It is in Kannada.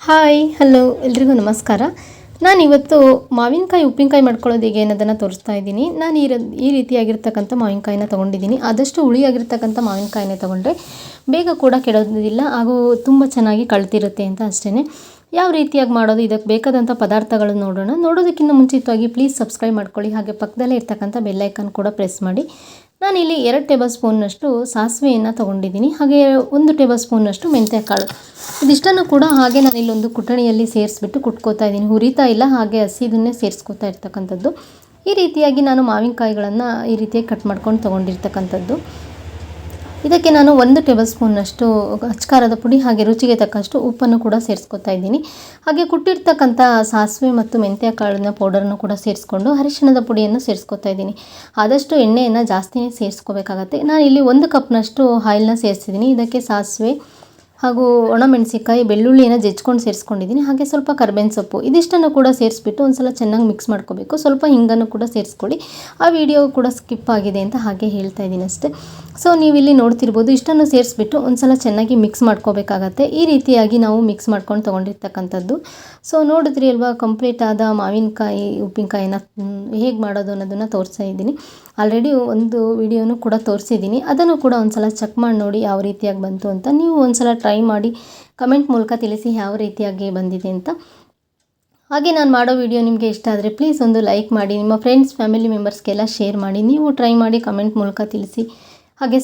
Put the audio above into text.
ಹಾಯ್ ಹಲೋ ಎಲ್ರಿಗೂ ನಮಸ್ಕಾರ. ನಾನಿವತ್ತು ಮಾವಿನಕಾಯಿ ಉಪ್ಪಿನಕಾಯಿ ಮಾಡ್ಕೊಳ್ಳೋದು ಹೇಗೆ ಅನ್ನೋದನ್ನು ತೋರಿಸ್ತಾ ಇದ್ದೀನಿ. ನಾನು ಈ ರೀತಿಯಾಗಿರ್ತಕ್ಕಂಥ ಮಾವಿನಕಾಯಿನ ತೊಗೊಂಡಿದ್ದೀನಿ. ಆದಷ್ಟು ಹುಳಿಯಾಗಿರ್ತಕ್ಕಂಥ ಮಾವಿನಕಾಯಿನೇ ತೊಗೊಂಡ್ರೆ ಬೇಗ ಕೂಡ ಕೆಡೋದಿಲ್ಲ ಹಾಗೂ ತುಂಬ ಚೆನ್ನಾಗಿ ಕಳ್ತಿರುತ್ತೆ ಅಂತ ಅಷ್ಟೇ. ಯಾವ ರೀತಿಯಾಗಿ ಮಾಡೋದು, ಇದಕ್ಕೆ ಬೇಕಾದಂಥ ಪದಾರ್ಥಗಳನ್ನು ನೋಡೋಣ. ನೋಡೋದಕ್ಕಿಂತ ಮುಂಚಿತವಾಗಿ ಪ್ಲೀಸ್ ಸಬ್ಸ್ಕ್ರೈಬ್ ಮಾಡ್ಕೊಳ್ಳಿ, ಹಾಗೆ ಪಕ್ಕದಲ್ಲೇ ಇರ್ತಕ್ಕಂಥ ಬೆಲ್ಲೈಕನ್ ಕೂಡ ಪ್ರೆಸ್ ಮಾಡಿ. ನಾನಿಲ್ಲಿ 2 ಟೇಬಲ್ ಸ್ಪೂನ್ನಷ್ಟು ಸಾಸಿವೆಯನ್ನು ತೊಗೊಂಡಿದ್ದೀನಿ, ಹಾಗೆ 1 ಟೇಬಲ್ ಸ್ಪೂನ್ನಷ್ಟು ಮೆಂತ್ಯಕಾಳು. ಇದಿಷ್ಟನ್ನು ಕೂಡ ಹಾಗೆ ನಾನು ಇಲ್ಲೊಂದು ಕುಟಣಿಯಲ್ಲಿ ಸೇರಿಸ್ಬಿಟ್ಟು ಕುಟ್ಕೋತಾ ಇದ್ದೀನಿ. ಹುರಿತಾ ಇಲ್ಲ, ಹಾಗೆ ಹಸಿದನ್ನೇ ಸೇರಿಸ್ಕೋತಾ ಇರ್ತಕ್ಕಂಥದ್ದು. ಈ ರೀತಿಯಾಗಿ ನಾನು ಮಾವಿನಕಾಯಿಗಳನ್ನು ಈ ರೀತಿಯಾಗಿ ಕಟ್ ಮಾಡ್ಕೊಂಡು ತೊಗೊಂಡಿರ್ತಕ್ಕಂಥದ್ದು. ಇದಕ್ಕೆ ನಾನು 1 ಟೇಬಲ್ ಸ್ಪೂನ್ನಷ್ಟು ಅಚ್ಕಾರದ ಪುಡಿ ಹಾಗೆ ರುಚಿಗೆ ತಕ್ಕಷ್ಟು ಉಪ್ಪನ್ನು ಕೂಡ ಸೇರಿಸ್ಕೊತಾ ಇದ್ದೀನಿ. ಹಾಗೆ ಕುಟ್ಟಿರ್ತಕ್ಕಂಥ ಸಾಸಿವೆ ಮತ್ತು ಮೆಂತ್ಯ ಕಾಳಿನ ಪೌಡರನ್ನು ಕೂಡ ಸೇರಿಸ್ಕೊಂಡು ಅರಿಶಿಣದ ಪುಡಿಯನ್ನು ಸೇರಿಸ್ಕೊತಾ ಇದ್ದೀನಿ. ಆದಷ್ಟು ಎಣ್ಣೆಯನ್ನು ಜಾಸ್ತಿನೇ ಸೇರಿಸ್ಕೋಬೇಕಾಗತ್ತೆ. ನಾನು ಇಲ್ಲಿ 1 ಕಪ್ನಷ್ಟು ಆಯಿಲ್ನ ಸೇರಿಸಿದ್ದೀನಿ. ಇದಕ್ಕೆ ಸಾಸಿವೆ ಹಾಗೂ ಒಣಮೆಣಸಿಕಾಯಿ, ಬೆಳ್ಳುಳ್ಳಿಯನ್ನು ಜಜ್ಕೊಂಡು ಸೇರಿಸ್ಕೊಂಡಿದ್ದೀನಿ. ಹಾಗೆ ಸ್ವಲ್ಪ ಕರ್ಬೇವಿನ ಸೊಪ್ಪು, ಇದಿಷ್ಟನ್ನು ಕೂಡ ಸೇರಿಸ್ಬಿಟ್ಟು ಒಂದು ಸಲ ಚೆನ್ನಾಗಿ ಮಿಕ್ಸ್ ಮಾಡ್ಕೋಬೇಕು. ಸ್ವಲ್ಪ ಹಿಂಗನ್ನು ಕೂಡ ಸೇರಿಸ್ಕೊಳ್ಳಿ. ಆ ವಿಡಿಯೋ ಕೂಡ ಸ್ಕಿಪ್ ಆಗಿದೆ ಅಂತ ಹಾಗೆ ಹೇಳ್ತಾ ಇದ್ದೀನಿ ಅಷ್ಟೇ. ಸೊ ನೀವಿಲ್ಲಿ ನೋಡ್ತಿರ್ಬೋದು, ಇಷ್ಟನ್ನು ಸೇರಿಸ್ಬಿಟ್ಟು ಒಂದು ಸಲ ಚೆನ್ನಾಗಿ ಮಿಕ್ಸ್ ಮಾಡ್ಕೋಬೇಕಾಗತ್ತೆ. ಈ ರೀತಿಯಾಗಿ ನಾವು ಮಿಕ್ಸ್ ಮಾಡ್ಕೊಂಡು ತೊಗೊಂಡಿರ್ತಕ್ಕಂಥದ್ದು. ಸೊ ನೋಡಿದ್ರಿ ಅಲ್ವಾ, ಕಂಪ್ಲೀಟ್ ಆದ ಮಾವಿನಕಾಯಿ ಉಪ್ಪಿನಕಾಯಿನ ಹೇಗೆ ಮಾಡೋದು ಅನ್ನೋದನ್ನು ತೋರಿಸ್ತಾ ಇದ್ದೀನಿ. ಆಲ್ರೆಡಿ ಒಂದು ವಿಡಿಯೋನು ಕೂಡ ತೋರಿಸಿದ್ದೀನಿ, ಅದನ್ನು ಕೂಡ ಒಂದು ಸಲ ಚೆಕ್ ಮಾಡಿ ನೋಡಿ ಯಾವ ರೀತಿಯಾಗಿ ಬಂತು ಅಂತ. ನೀವು ಒಂದು ಸಲ ಟ್ರೈ ಮಾಡಿ ಕಮೆಂಟ್ ಮೂಲಕ ತಿಳಿಸಿ ಯಾವ ರೀತಿಯಾಗಿ ಬಂದಿದೆ ಅಂತ. ಹಾಗೆ ನಾನು ಮಾಡೋ ವಿಡಿಯೋ ನಿಮಗೆ ಇಷ್ಟ ಆದರೆ ಪ್ಲೀಸ್ ಒಂದು ಲೈಕ್ ಮಾಡಿ, ನಿಮ್ಮ ಫ್ರೆಂಡ್ಸ್ ಫ್ಯಾಮಿಲಿ ಮೆಂಬರ್ಸ್ಗೆಲ್ಲ ಶೇರ್ ಮಾಡಿ. ನೀವು ಟ್ರೈ ಮಾಡಿ ಕಮೆಂಟ್ ಮೂಲಕ ತಿಳಿಸಿ. ಹಾಗೆ